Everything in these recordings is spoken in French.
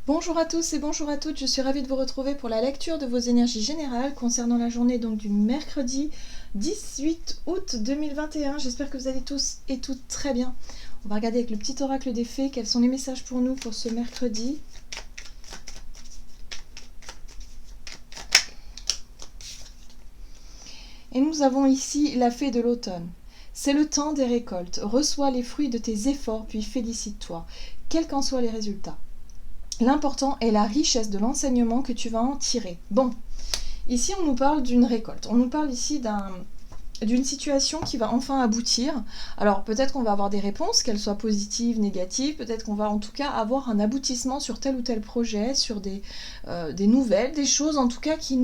Bonjour à tous et bonjour à toutes, je suis ravie de vous retrouver pour la lecture de vos énergies générales concernant la journée donc du mercredi 18 août 2021. J'espère que vous allez tous et toutes très bien. On va regarder avec le petit oracle des fées quels sont les messages pour nous pour ce mercredi. Et nous avons ici la fée de l'automne. C'est le temps des récoltes. Reçois les fruits de tes efforts puis félicite-toi, quels qu'en soient les résultats. L'important est la richesse de l'enseignement que tu vas en tirer. Bon, ici on nous parle d'une récolte. On nous parle ici d'une situation qui va enfin aboutir. Alors peut-être qu'on va avoir des réponses, qu'elles soient positives, négatives. Peut-être qu'on va en tout cas avoir un aboutissement sur tel ou tel projet, sur des nouvelles, des choses en tout cas qui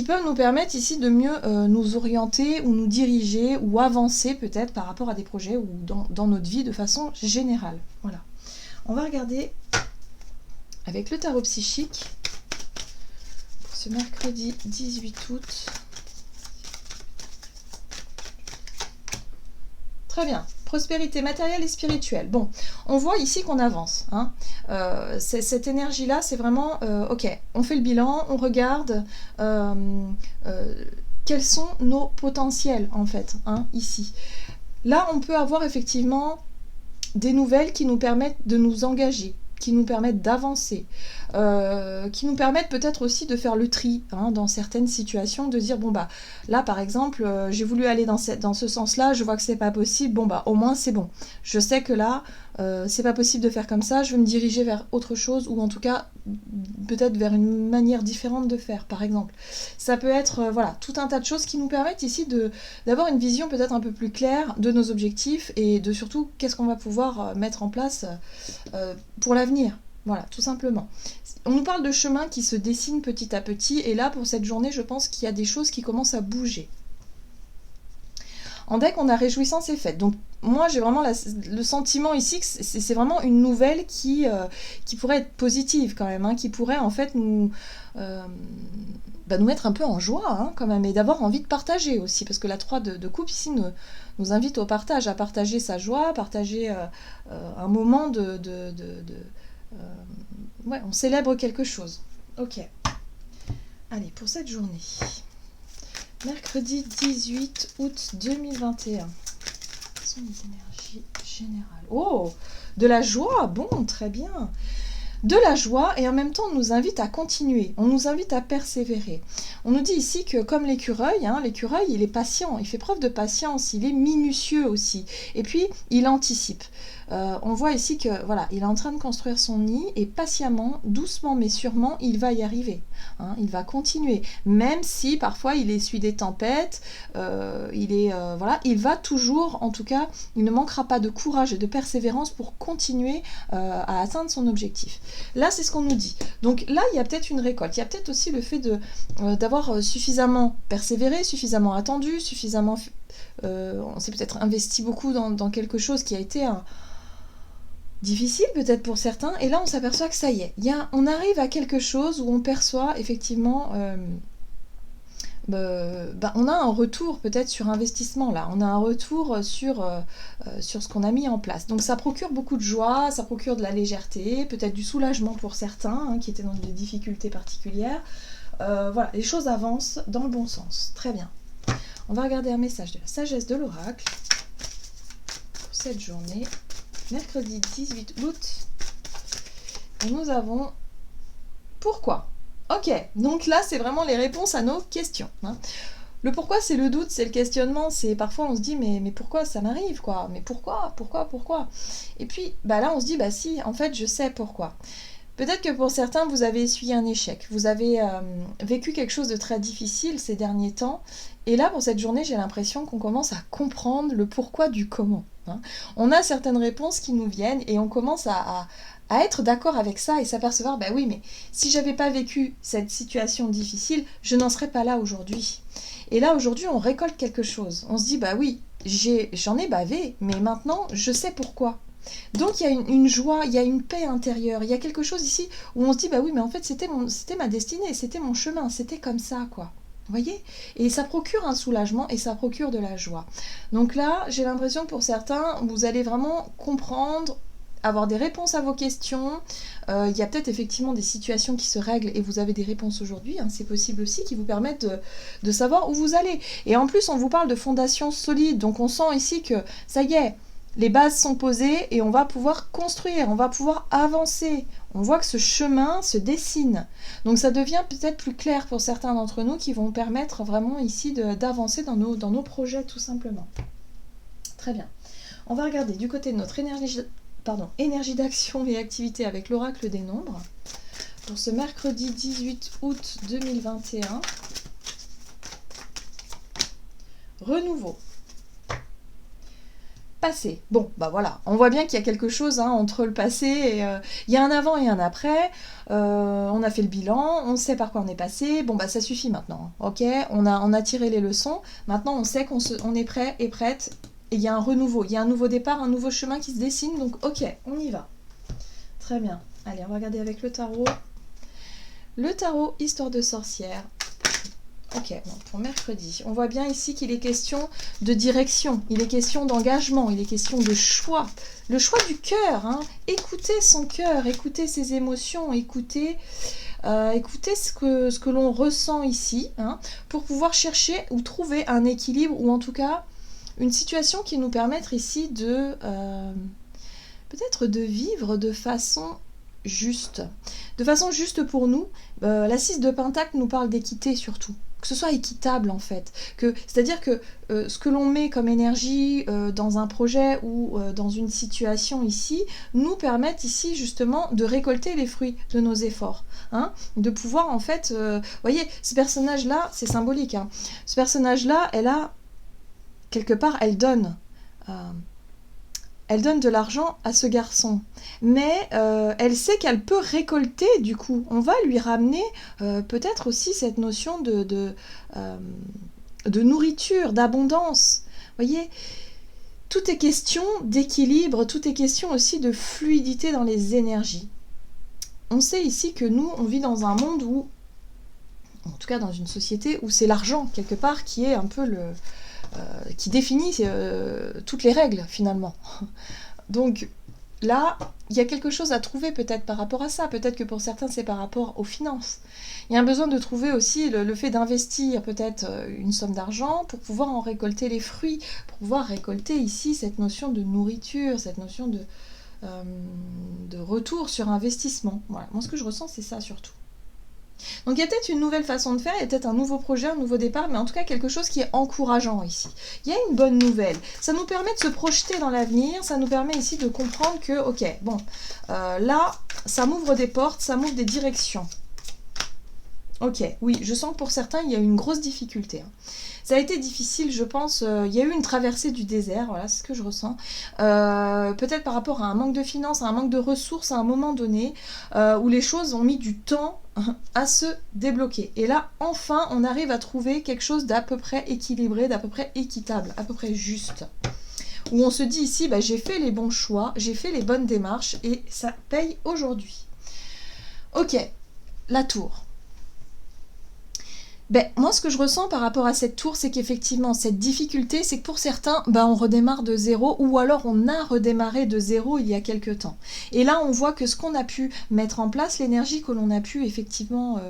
peuvent nous permettre ici de mieux nous orienter ou nous diriger ou avancer peut-être par rapport à des projets ou dans notre vie de façon générale. Voilà. On va regarder avec le tarot psychique pour ce mercredi 18 août. Très bien. Prospérité matérielle et spirituelle. Bon, on voit ici qu'on avance. Hein. Cette énergie-là, c'est vraiment, ok, on fait le bilan, on regarde quels sont nos potentiels, en fait, hein, ici. Là, on peut avoir effectivement des nouvelles qui nous permettent de nous engager, qui nous permettent d'avancer, qui nous permettent peut-être aussi de faire le tri hein, dans certaines situations, de dire bon bah là par exemple j'ai voulu aller dans ce sens-là, je vois que c'est pas possible, bon bah au moins c'est bon, je sais que là c'est pas possible de faire comme ça, je vais me diriger vers autre chose ou en tout cas peut-être vers une manière différente de faire par exemple. Ça peut être voilà tout un tas de choses qui nous permettent ici d'avoir une vision peut-être un peu plus claire de nos objectifs et de surtout qu'est-ce qu'on va pouvoir mettre en place pour l'avenir. Voilà, tout simplement. On nous parle de chemins qui se dessinent petit à petit, et là, pour cette journée, je pense qu'il y a des choses qui commencent à bouger. En deck, on a réjouissance et fête. Donc, moi, j'ai vraiment le sentiment ici que c'est vraiment une nouvelle qui pourrait être positive quand même, hein, qui pourrait en fait nous mettre un peu en joie hein, quand même, et d'avoir envie de partager aussi, parce que la 3 de coupe ici nous invite au partage, à partager sa joie, à partager un moment ouais, on célèbre quelque chose. Ok. Allez, pour cette journée. Mercredi 18 août 2021. Quelles sont les énergies générales? Oh, de la joie. Bon, très bien. De la joie et en même temps on nous invite à continuer, on nous invite à persévérer. On nous dit ici que comme l'écureuil, hein, l'écureuil il est patient, il fait preuve de patience, il est minutieux aussi et puis il anticipe. On voit ici que voilà, il est en train de construire son nid et patiemment, doucement mais sûrement, il va y arriver. Hein, il va continuer, même si parfois il essuie des tempêtes, il va toujours, en tout cas, il ne manquera pas de courage et de persévérance pour continuer à atteindre son objectif. Là, c'est ce qu'on nous dit. Donc là, il y a peut-être une récolte. Il y a peut-être aussi le fait d'avoir suffisamment persévéré, suffisamment attendu, suffisamment... on s'est peut-être investi beaucoup dans quelque chose qui a été difficile peut-être pour certains. Et là, on s'aperçoit que ça y est. On arrive à quelque chose où on perçoit effectivement... on a un retour peut-être sur investissement là, on a un retour sur ce qu'on a mis en place. Donc ça procure beaucoup de joie, ça procure de la légèreté, peut-être du soulagement pour certains hein, qui étaient dans des difficultés particulières. Voilà, les choses avancent dans le bon sens. Très bien. On va regarder un message de la sagesse de l'oracle pour cette journée, mercredi 18 août. Et nous avons pourquoi. Ok, donc là c'est vraiment les réponses à nos questions. Hein. Le pourquoi c'est le doute, c'est le questionnement, c'est parfois on se dit mais pourquoi ça m'arrive quoi, mais pourquoi. Et puis là on se dit bah si, en fait je sais pourquoi. Peut-être que pour certains vous avez essuyé un échec, vous avez vécu quelque chose de très difficile ces derniers temps, et là pour cette journée j'ai l'impression qu'on commence à comprendre le pourquoi du comment. Hein. On a certaines réponses qui nous viennent et on commence à être d'accord avec ça et s'apercevoir, bah oui, mais si j'avais pas vécu cette situation difficile, je n'en serais pas là aujourd'hui. Et là, aujourd'hui, on récolte quelque chose. On se dit, bah oui, j'en ai bavé, mais maintenant, je sais pourquoi. Donc, il y a une joie, il y a une paix intérieure, il y a quelque chose ici où on se dit, bah oui, mais en fait, c'était ma destinée, c'était mon chemin, c'était comme ça, quoi. Vous voyez? Et ça procure un soulagement et ça procure de la joie. Donc là, j'ai l'impression que pour certains, vous allez vraiment comprendre avoir des réponses à vos questions. Il y a peut-être effectivement des situations qui se règlent et vous avez des réponses aujourd'hui, hein, c'est possible aussi, qui vous permettent de savoir où vous allez. Et en plus, on vous parle de fondations solides, donc on sent ici que ça y est, les bases sont posées et on va pouvoir construire, on va pouvoir avancer. On voit que ce chemin se dessine. Donc ça devient peut-être plus clair pour certains d'entre nous qui vont permettre vraiment ici d'avancer dans nos projets tout simplement. Très bien. On va regarder du côté de notre énergie d'action et activité avec l'oracle des nombres. Pour ce mercredi 18 août 2021. Renouveau. Passé. Bon, bah voilà, on voit bien qu'il y a quelque chose entre le passé et... il y a un avant et un après, on a fait le bilan, on sait par quoi on est passé, bon bah ça suffit maintenant, ok, on a tiré les leçons, maintenant on sait on est prêt et prête, et il y a un renouveau, il y a un nouveau départ, un nouveau chemin qui se dessine, donc ok, on y va. Très bien, allez, on va regarder avec le tarot. Le tarot, histoire de sorcière. Ok, bon, pour mercredi, on voit bien ici qu'il est question de direction, il est question d'engagement, il est question de choix. Le choix du cœur, hein. Écoutez son cœur, écoutez ses émotions, écoutez ce que l'on ressent ici, hein, pour pouvoir chercher ou trouver un équilibre, ou en tout cas une situation qui nous permette ici de peut-être de vivre de façon juste. De façon juste pour nous, la 6 de Pentacle nous parle d'équité surtout. Que ce soit équitable en fait. C'est-à-dire que ce que l'on met comme énergie dans un projet ou dans une situation ici, nous permettent ici justement de récolter les fruits de nos efforts. Hein, de pouvoir en fait... vous voyez, ce personnage-là, c'est symbolique. Hein, ce personnage-là, elle a... Quelque part, elle donne de l'argent à ce garçon. Mais elle sait qu'elle peut récolter, du coup. On va lui ramener peut-être aussi cette notion de nourriture, d'abondance. Vous voyez, tout est question d'équilibre, tout est question aussi de fluidité dans les énergies. On sait ici que nous, on vit dans un monde où, en tout cas dans une société, où c'est l'argent, quelque part, qui est un peu qui définit toutes les règles finalement. Donc là, il y a quelque chose à trouver peut-être par rapport à ça. Peut-être que pour certains, c'est par rapport aux finances. Il y a un besoin de trouver aussi le fait d'investir peut-être une somme d'argent pour pouvoir en récolter les fruits, pour pouvoir récolter ici cette notion de nourriture, cette notion de retour sur investissement. Voilà. Moi, ce que je ressens, c'est ça surtout. Donc il y a peut-être une nouvelle façon de faire, il y a peut-être un nouveau projet, un nouveau départ, mais en tout cas quelque chose qui est encourageant ici. Il y a une bonne nouvelle, ça nous permet de se projeter dans l'avenir, ça nous permet ici de comprendre que, ok, bon, là, ça m'ouvre des portes, ça m'ouvre des directions. Ok, oui, je sens que pour certains, il y a une grosse difficulté. Ça a été difficile, je pense, il y a eu une traversée du désert, voilà, c'est ce que je ressens. Peut-être par rapport à un manque de finances, à un manque de ressources à un moment donné, où les choses ont mis du temps à se débloquer. Et là, enfin, on arrive à trouver quelque chose d'à peu près équilibré, d'à peu près équitable, à peu près juste. Où on se dit ici, bah, j'ai fait les bons choix, j'ai fait les bonnes démarches, et ça paye aujourd'hui. Ok, la tour. Ben, moi, ce que je ressens par rapport à cette tour, c'est qu'effectivement, cette difficulté, c'est que pour certains, ben, on redémarre de zéro, ou alors on a redémarré de zéro il y a quelque temps. Et là, on voit que ce qu'on a pu mettre en place, l'énergie que l'on a pu effectivement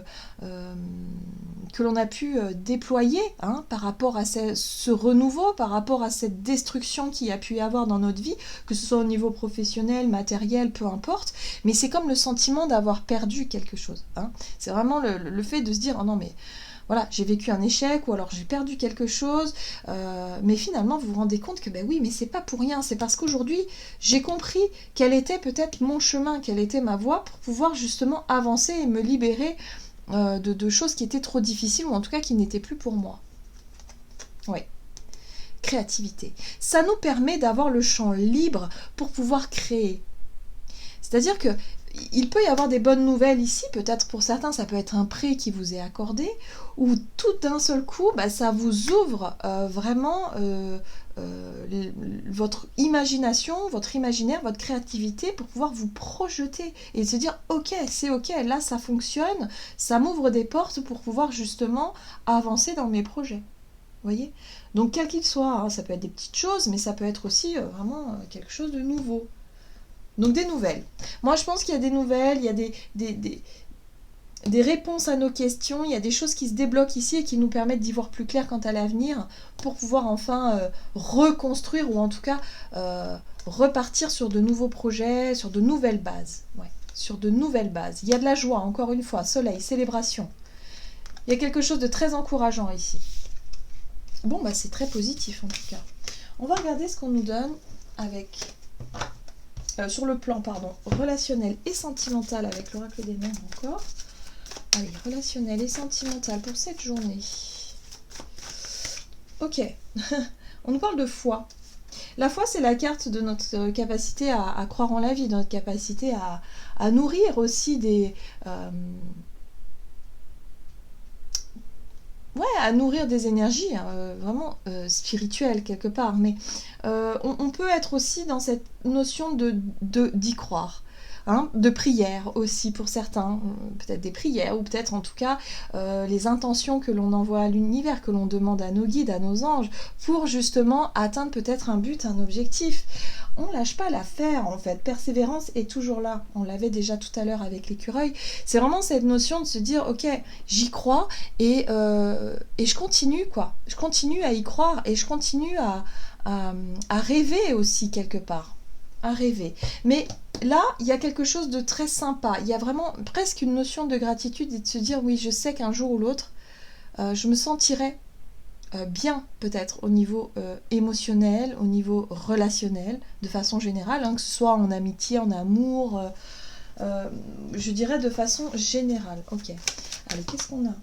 déployer, hein, par rapport à ce renouveau, par rapport à cette destruction qu'il y a pu y avoir dans notre vie, que ce soit au niveau professionnel, matériel, peu importe, mais c'est comme le sentiment d'avoir perdu quelque chose. Hein. C'est vraiment le fait de se dire, oh non mais... Voilà, j'ai vécu un échec ou alors j'ai perdu quelque chose, mais finalement vous vous rendez compte que ben oui, mais c'est pas pour rien, c'est parce qu'aujourd'hui j'ai compris quel était peut-être mon chemin, quelle était ma voie pour pouvoir justement avancer et me libérer de choses qui étaient trop difficiles ou en tout cas qui n'étaient plus pour moi. Oui. Créativité. Ça nous permet d'avoir le champ libre pour pouvoir créer. C'est-à-dire que il peut y avoir des bonnes nouvelles ici, peut-être pour certains ça peut être un prêt qui vous est accordé, ou tout d'un seul coup bah, ça vous ouvre vraiment votre imagination, votre imaginaire, votre créativité pour pouvoir vous projeter et se dire ok, c'est ok, là ça fonctionne, ça m'ouvre des portes pour pouvoir justement avancer dans mes projets. Vous voyez ? Donc quel qu'il soit, hein, ça peut être des petites choses, mais ça peut être aussi vraiment quelque chose de nouveau. Donc des nouvelles. Moi je pense qu'il y a des nouvelles, il y a des réponses à nos questions, il y a des choses qui se débloquent ici et qui nous permettent d'y voir plus clair quant à l'avenir pour pouvoir enfin reconstruire ou en tout cas repartir sur de nouveaux projets, sur de nouvelles bases. Ouais, sur de nouvelles bases. Il y a de la joie, encore une fois, soleil, célébration. Il y a quelque chose de très encourageant ici. Bon, bah c'est très positif en tout cas. On va regarder ce qu'on nous donne avec... sur le plan, relationnel et sentimental avec l'oracle des mers encore. Allez, relationnel et sentimental pour cette journée. Ok, on nous parle de foi. La foi, c'est la carte de notre capacité à croire en la vie, de notre capacité à nourrir aussi des... à nourrir des énergies vraiment spirituelles quelque part. Mais on peut être aussi dans cette notion d'y croire. Hein, de prière aussi pour certains, peut-être des prières, ou peut-être en tout cas les intentions que l'on envoie à l'univers, que l'on demande à nos guides, à nos anges, pour justement atteindre peut-être un but, un objectif. On ne lâche pas l'affaire en fait, persévérance est toujours là, on l'avait déjà tout à l'heure avec l'écureuil, c'est vraiment cette notion de se dire ok, j'y crois et je continue quoi, je continue à y croire et je continue à rêver aussi quelque part. À rêver. Mais là, il y a quelque chose de très sympa. Il y a vraiment presque une notion de gratitude et de se dire, oui, je sais qu'un jour ou l'autre, je me sentirai bien, peut-être, au niveau émotionnel, au niveau relationnel, de façon générale, hein, que ce soit en amitié, en amour, je dirais de façon générale. Ok. Allez, qu'est-ce qu'on a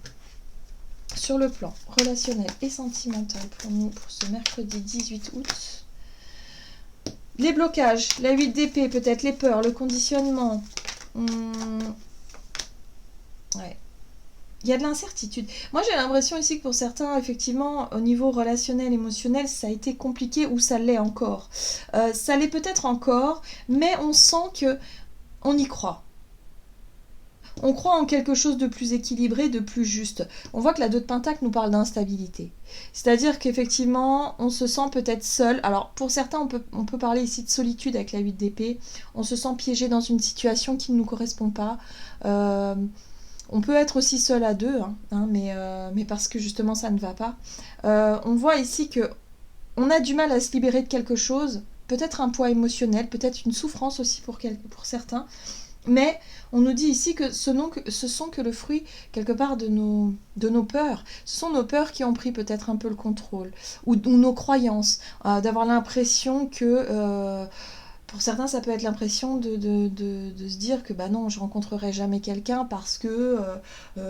sur le plan relationnel et sentimental pour nous, pour ce mercredi 18 août? Les blocages, la 8 d'épée, peut-être les peurs, le conditionnement. Ouais. Il y a de l'incertitude. Moi, j'ai l'impression ici que pour certains, effectivement, au niveau relationnel, émotionnel, ça a été compliqué ou ça l'est encore. Ça l'est peut-être encore, mais on sent que on y croit. On croit en quelque chose de plus équilibré, de plus juste. On voit que la 2 de Pentacle nous parle d'instabilité. C'est-à-dire qu'effectivement, on se sent peut-être seul. Alors, pour certains, on peut parler ici de solitude avec la 8 d'épée. On se sent piégé dans une situation qui ne nous correspond pas. On peut être aussi seul à deux, mais parce que justement, ça ne va pas. On voit ici que on a du mal à se libérer de quelque chose. Peut-être un poids émotionnel, peut-être une souffrance aussi pour certains. Mais on nous dit ici que ce sont que le fruit, quelque part, de nos peurs. Ce sont nos peurs qui ont pris peut-être un peu le contrôle. Ou nos croyances. D'avoir l'impression que... pour certains, ça peut être l'impression de se dire que bah non, je rencontrerai jamais quelqu'un parce que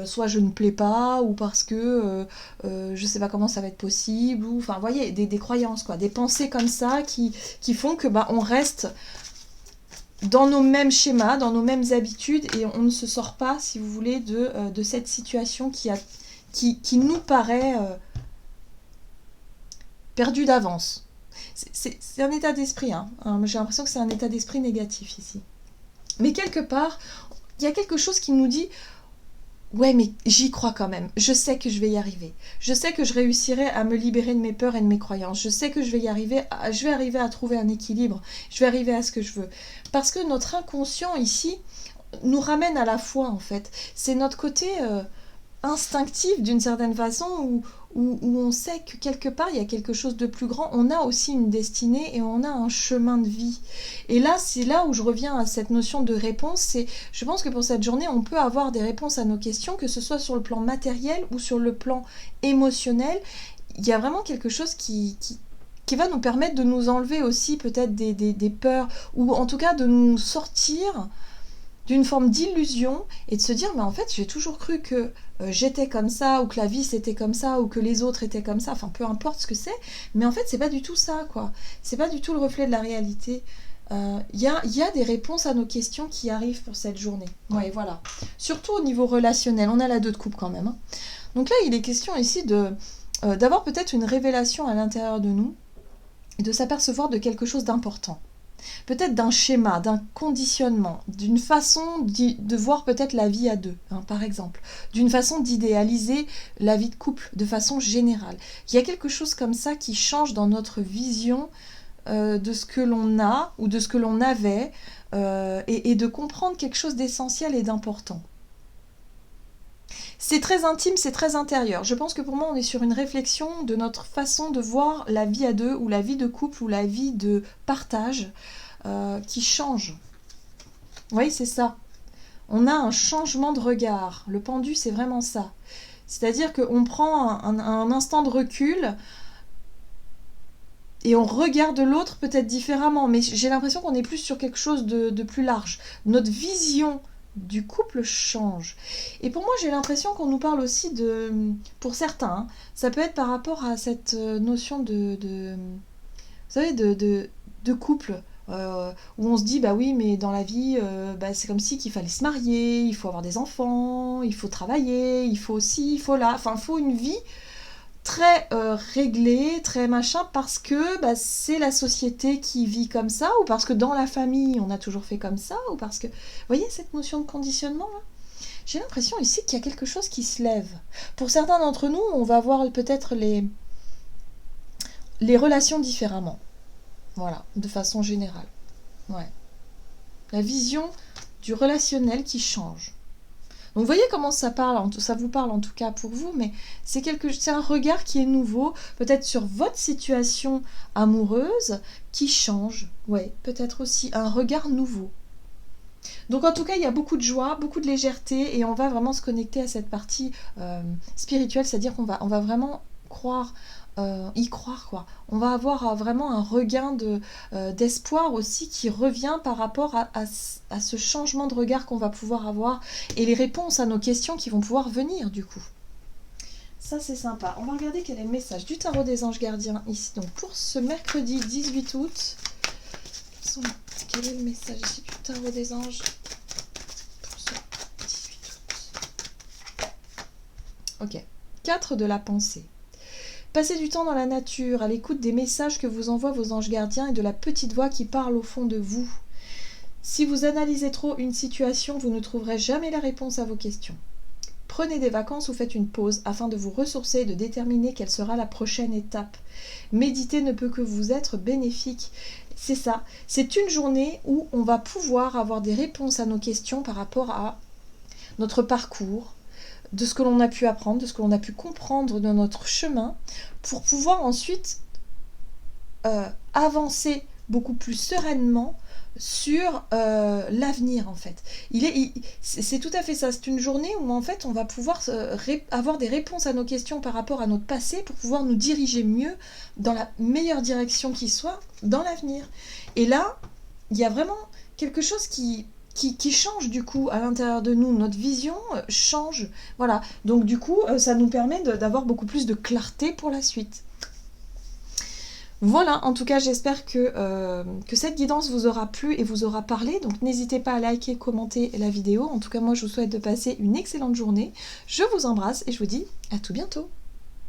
soit je ne plais pas, ou parce que je sais pas comment ça va être possible. Ou, enfin, vous voyez, des croyances, quoi. Des pensées comme ça qui font que bah, on reste... dans nos mêmes schémas, dans nos mêmes habitudes, et on ne se sort pas, si vous voulez, de cette situation qui nous paraît perdue d'avance. C'est un état d'esprit, hein. J'ai l'impression que c'est un état d'esprit négatif ici. Mais quelque part, il y a quelque chose qui nous dit ouais, mais j'y crois quand même. Je sais que je vais y arriver. Je sais que je réussirai à me libérer de mes peurs et de mes croyances. Je sais que je vais y arriver. Je vais arriver à trouver un équilibre. Je vais arriver à ce que je veux. Parce que notre inconscient ici nous ramène à la foi, en fait. C'est notre côté instinctif, d'une certaine façon, où on sait que quelque part, il y a quelque chose de plus grand. On a aussi une destinée et on a un chemin de vie. Et là, c'est là où je reviens à cette notion de réponse. Je pense que pour cette journée, on peut avoir des réponses à nos questions, que ce soit sur le plan matériel ou sur le plan émotionnel. Il y a vraiment quelque chose qui va nous permettre de nous enlever aussi peut-être des peurs, ou en tout cas de nous sortir d'une forme d'illusion et de se dire mais en fait j'ai toujours cru que j'étais comme ça, ou que la vie c'était comme ça, ou que les autres étaient comme ça, enfin peu importe ce que c'est, mais en fait c'est pas du tout ça, quoi. C'est pas du tout le reflet de la réalité. Il y a des réponses à nos questions qui arrivent pour cette journée. Ouais, voilà. Surtout au niveau relationnel, on a la 2 de coupe quand même, hein. Donc là il est question ici d'avoir peut-être une révélation à l'intérieur de nous et de s'apercevoir de quelque chose d'important. Peut-être d'un schéma, d'un conditionnement, d'une façon de voir peut-être la vie à deux, hein, par exemple, d'une façon d'idéaliser la vie de couple de façon générale. Il y a quelque chose comme ça qui change dans notre vision de ce que l'on a ou de ce que l'on avait et de comprendre quelque chose d'essentiel et d'important. C'est très intime, c'est très intérieur. Je pense que pour moi, on est sur une réflexion de notre façon de voir la vie à deux, ou la vie de couple, ou la vie de partage, qui change. Vous voyez, c'est ça. On a un changement de regard. Le pendu, c'est vraiment ça. C'est-à-dire qu'on prend un instant de recul et on regarde l'autre peut-être différemment, mais j'ai l'impression qu'on est plus sur quelque chose de plus large. Notre vision du couple change. Et pour moi, j'ai l'impression qu'on nous parle aussi de... Pour certains, hein, ça peut être par rapport à cette notion vous savez, de couple. Où on se dit, bah oui, mais dans la vie, c'est comme si qu'il fallait se marier, il faut avoir des enfants, il faut travailler, il faut ci, il faut là. Enfin, il faut une vie très réglée, très machin, parce que c'est la société qui vit comme ça, ou parce que dans la famille, on a toujours fait comme ça, ou parce que... Vous voyez cette notion de conditionnement, là ? J'ai l'impression ici qu'il y a quelque chose qui se lève. Pour certains d'entre nous, on va voir peut-être les relations différemment. Voilà, de façon générale. Ouais. La vision du relationnel qui change. Donc vous voyez comment ça vous parle en tout cas pour vous, mais c'est un regard qui est nouveau, peut-être sur votre situation amoureuse qui change. Ouais, peut-être aussi un regard nouveau. Donc en tout cas, il y a beaucoup de joie, beaucoup de légèreté, et on va vraiment se connecter à cette partie spirituelle, c'est-à-dire qu'on va vraiment y croire, quoi. On va avoir vraiment un regain d'espoir aussi qui revient par rapport à ce changement de regard qu'on va pouvoir avoir et les réponses à nos questions qui vont pouvoir venir du coup. Ça c'est sympa. On va regarder quel est le message du tarot des anges gardiens ici. Donc pour ce mercredi 18 août, quel est le message ici du tarot des anges pour ce 18 août? Ok. 4 de la pensée. Passez du temps dans la nature, à l'écoute des messages que vous envoient vos anges gardiens et de la petite voix qui parle au fond de vous. Si vous analysez trop une situation, vous ne trouverez jamais la réponse à vos questions. Prenez des vacances ou faites une pause afin de vous ressourcer et de déterminer quelle sera la prochaine étape. Méditer ne peut que vous être bénéfique. C'est ça, c'est une journée où on va pouvoir avoir des réponses à nos questions par rapport à notre parcours, de ce que l'on a pu apprendre, de ce que l'on a pu comprendre dans notre chemin, pour pouvoir ensuite avancer beaucoup plus sereinement sur l'avenir en fait. C'est tout à fait ça, c'est une journée où en fait on va pouvoir avoir des réponses à nos questions par rapport à notre passé pour pouvoir nous diriger mieux dans la meilleure direction qui soit dans l'avenir. Et là, il y a vraiment quelque chose qui change du coup à l'intérieur de nous, notre vision change, voilà, donc du coup ça nous permet d'avoir beaucoup plus de clarté pour la suite. Voilà, en tout cas j'espère que cette guidance vous aura plu et vous aura parlé, donc n'hésitez pas à liker, commenter la vidéo, en tout cas moi je vous souhaite de passer une excellente journée, je vous embrasse et je vous dis à tout bientôt.